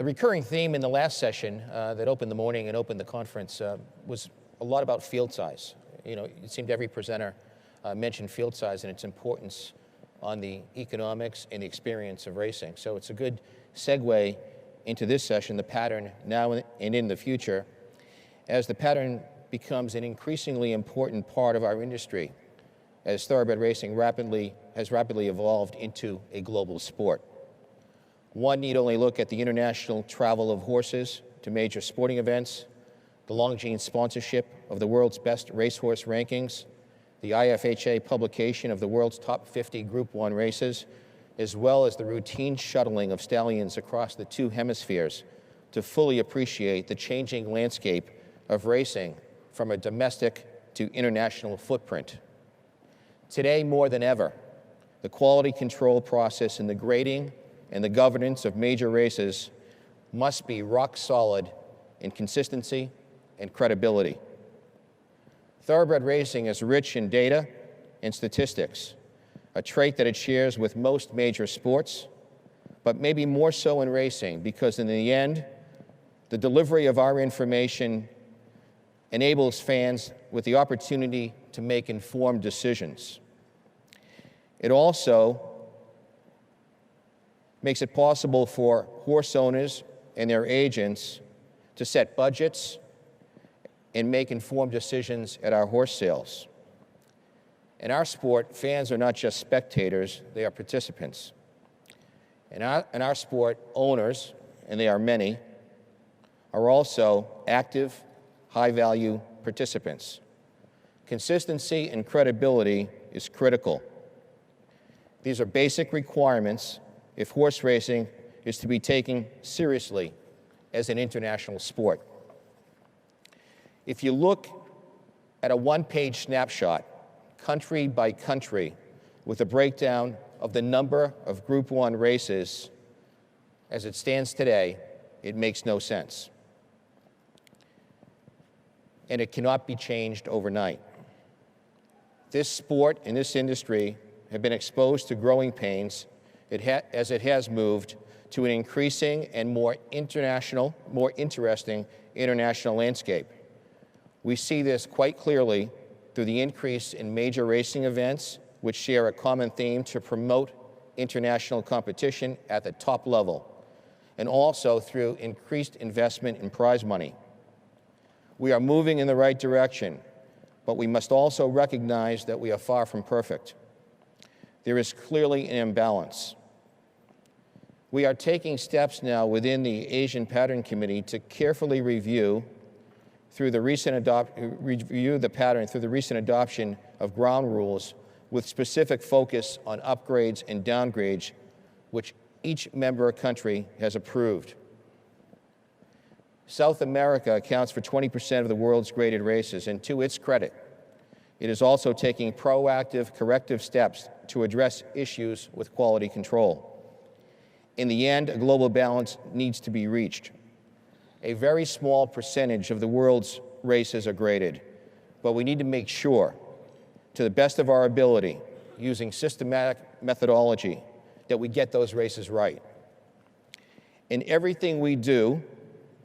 The recurring theme in the last session that opened the morning and opened the conference was a lot about field size. You know, it seemed every presenter mentioned field size and its importance on the economics and the experience of racing. So it's a good segue into this session, the pattern now and in the future, as the pattern becomes an increasingly important part of our industry, as thoroughbred racing has rapidly evolved into a global sport. One need only look at the international travel of horses to major sporting events, the Longines sponsorship of the world's best racehorse rankings, the IFHA publication of the world's top 50 Group 1 races, as well as the routine shuttling of stallions across the two hemispheres to fully appreciate the changing landscape of racing from a domestic to international footprint. Today, more than ever, the quality control process in the grading and the governance of major races must be rock solid in consistency and credibility. Thoroughbred racing is rich in data and statistics, a trait that it shares with most major sports, but maybe more so in racing, because in the end, the delivery of our information enables fans with the opportunity to make informed decisions. It also makes it possible for horse owners and their agents to set budgets and make informed decisions at our horse sales. In our sport, fans are not just spectators, they are participants. In our sport, owners, and they are many, are also active, high-value participants. Consistency and credibility is critical. These are basic requirements if horse racing is to be taken seriously as an international sport. If you look at a one-page snapshot, country by country, with a breakdown of the number of Group 1 races as it stands today, it makes no sense. And it cannot be changed overnight. This sport and this industry have been exposed to growing pains as it has moved to an increasing and more interesting international landscape. We see this quite clearly through the increase in major racing events, which share a common theme to promote international competition at the top level, and also through increased investment in prize money. We are moving in the right direction, but we must also recognize that we are far from perfect. There is clearly an imbalance. We are taking steps now within the Asian Pattern Committee to carefully review the pattern through the recent adoption of ground rules with specific focus on upgrades and downgrades, which each member country has approved. South America accounts for 20% of the world's graded races, and to its credit, it is also taking proactive corrective steps to address issues with quality control. In the end, a global balance needs to be reached. A very small percentage of the world's races are graded, but we need to make sure, to the best of our ability, using systematic methodology, that we get those races right. In everything we do,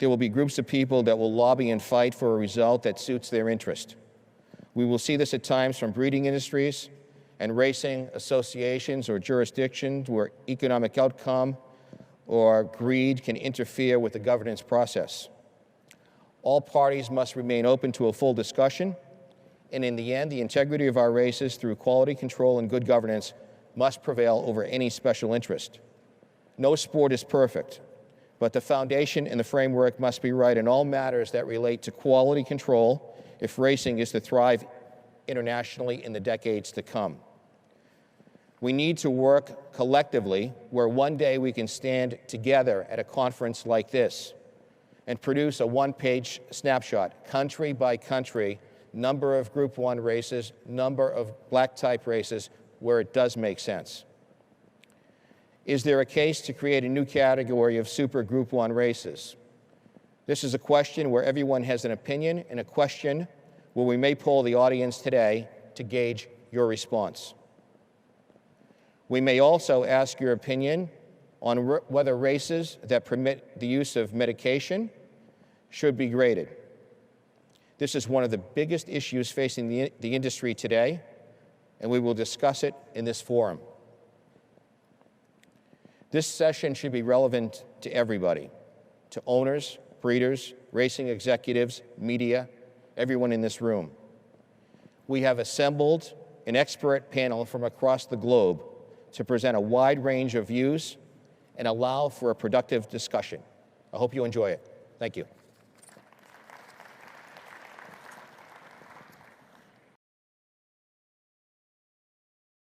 there will be groups of people that will lobby and fight for a result that suits their interest. We will see this at times from breeding industries and racing associations or jurisdictions where economic outcome or greed can interfere with the governance process. All parties must remain open to a full discussion, and in the end, the integrity of our races through quality control and good governance must prevail over any special interest. No sport is perfect, but the foundation and the framework must be right in all matters that relate to quality control if racing is to thrive internationally in the decades to come. We need to work collectively where one day we can stand together at a conference like this and produce a one-page snapshot, country by country, number of Group 1 races, number of black-type races, where it does make sense. Is there a case to create a new category of Super Group 1 races? This is a question where everyone has an opinion, and a question where we may poll the audience today to gauge your response. We may also ask your opinion on whether races that permit the use of medication should be graded. This is one of the biggest issues facing the industry today, and we will discuss it in this forum. This session should be relevant to everybody, to owners, breeders, racing executives, media, everyone in this room. We have assembled an expert panel from across the globe to present a wide range of views and allow for a productive discussion. I hope you enjoy it. Thank you.